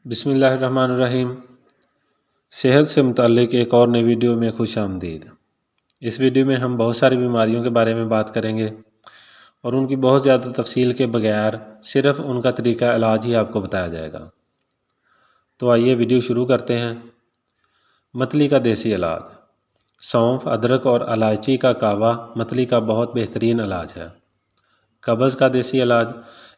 بسم اللہ الرحمن الرحیم۔ صحت سے متعلق ایک اور نئی ویڈیو میں خوش آمدید۔ اس ویڈیو میں ہم بہت ساری بیماریوں کے بارے میں بات کریں گے اور ان کی بہت زیادہ تفصیل کے بغیر صرف ان کا طریقہ علاج ہی آپ کو بتایا جائے گا۔ تو آئیے ویڈیو شروع کرتے ہیں۔ متلی کا دیسی علاج۔ سونف، ادرک اور الائچی کا کہوہ متلی کا بہت بہترین علاج ہے۔ قبض کا دیسی علاج۔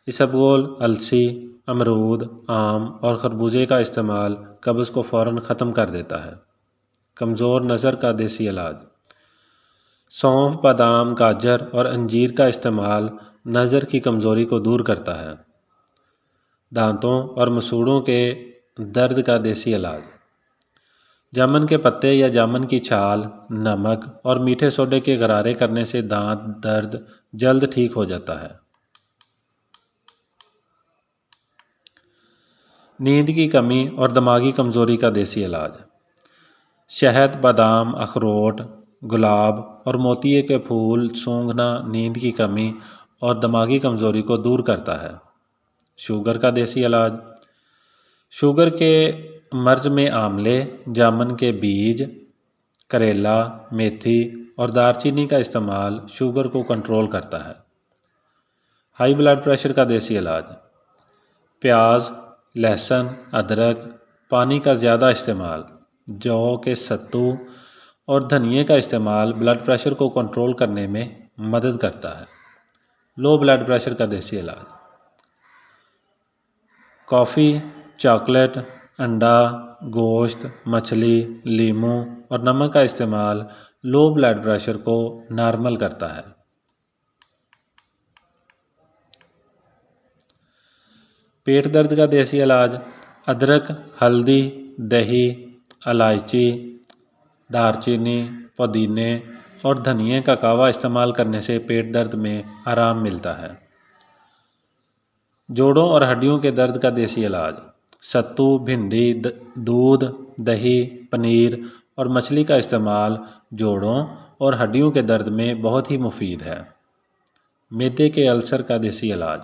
اسبگول، السی، امرود، آم اور خربوزے کا استعمال قبض کو فوراً ختم کر دیتا ہے۔ کمزور نظر کا دیسی علاج۔ سونف، بادام، گاجر اور انجیر کا استعمال نظر کی کمزوری کو دور کرتا ہے۔ دانتوں اور مسوڑوں کے درد کا دیسی علاج۔ جامن کے پتے یا جامن کی چھال، نمک اور میٹھے سوڈے کے غرارے کرنے سے دانت درد جلد ٹھیک ہو جاتا ہے۔ نیند کی کمی اور دماغی کمزوری کا دیسی علاج۔ شہد، بادام، اخروٹ، گلاب اور موتیے کے پھول سونگھنا نیند کی کمی اور دماغی کمزوری کو دور کرتا ہے۔ شوگر کا دیسی علاج۔ شوگر کے مرض میں آملے، جامن کے بیج، کریلا، میتھی اور دارچینی کا استعمال شوگر کو کنٹرول کرتا ہے۔ ہائی بلڈ پریشر کا دیسی علاج۔ پیاز، لہسن، ادرک، پانی کا زیادہ استعمال، جو کے ستو اور دھنیے کا استعمال بلڈ پریشر کو کنٹرول کرنے میں مدد کرتا ہے۔ لو بلڈ پریشر کا دیسی علاج۔ کافی، چاکلیٹ، انڈا، گوشت، مچھلی، لیموں اور نمک کا استعمال لو بلڈ پریشر کو نارمل کرتا ہے۔ پیٹ درد کا دیسی علاج۔ ادرک، ہلدی، دہی، الائچی، دارچینی، پودینے اور دھنیے کا کہوہ استعمال کرنے سے پیٹ درد میں آرام ملتا ہے۔ جوڑوں اور ہڈیوں کے درد کا دیسی علاج۔ ستو، بھنڈی، دودھ، دہی، پنیر اور مچھلی کا استعمال جوڑوں اور ہڈیوں کے درد میں بہت ہی مفید ہے۔ معدے کے السر کا دیسی علاج۔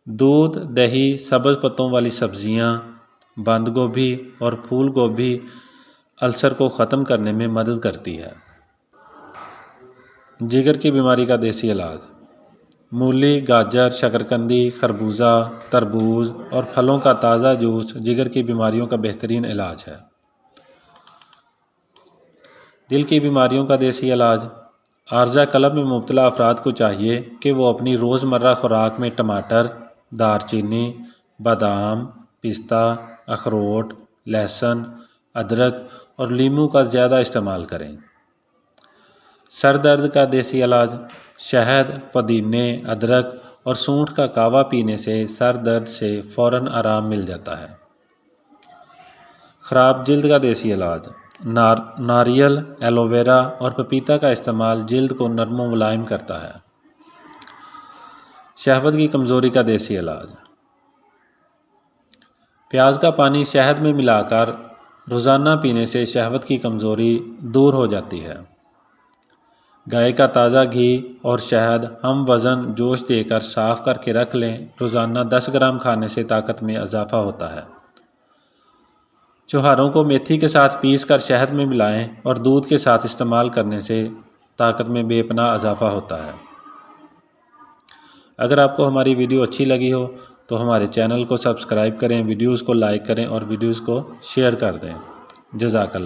دودھ، دہی، سبز پتوں والی سبزیاں، بند گوبھی اور پھول گوبھی السر کو ختم کرنے میں مدد کرتی ہے۔ جگر کی بیماری کا دیسی علاج۔ مولی، گاجر، شکرقندی، خربوزہ، تربوز اور پھلوں کا تازہ جوس جگر کی بیماریوں کا بہترین علاج ہے۔ دل کی بیماریوں کا دیسی علاج۔ عارضہ قلب میں مبتلا افراد کو چاہیے کہ وہ اپنی روزمرہ خوراک میں ٹماٹر، دارچینی، بادام، پستہ، اخروٹ، لہسن، ادرک اور لیموں کا زیادہ استعمال کریں۔ سر درد کا دیسی علاج۔ شہد، پودینے، ادرک اور سونٹھ کا کہوہ پینے سے سر درد سے فوراً آرام مل جاتا ہے۔ خراب جلد کا دیسی علاج۔ ناریل، ایلو ویرا اور پپیتا کا استعمال جلد کو نرم و ملائم کرتا ہے۔ شہوت کی کمزوری کا دیسی علاج۔ پیاز کا پانی شہد میں ملا کر روزانہ پینے سے شہوت کی کمزوری دور ہو جاتی ہے۔ گائے کا تازہ گھی اور شہد ہم وزن جوش دے کر صاف کر کے رکھ لیں۔ روزانہ 10 گرام کھانے سے طاقت میں اضافہ ہوتا ہے۔ چوہاروں کو میتھی کے ساتھ پیس کر شہد میں ملائیں اور دودھ کے ساتھ استعمال کرنے سے طاقت میں بے پناہ اضافہ ہوتا ہے۔ اگر آپ کو ہماری ویڈیو اچھی لگی ہو تو ہمارے چینل کو سبسکرائب کریں، ویڈیوز کو لائک کریں اور ویڈیوز کو شیئر کر دیں۔ جزاک اللہ۔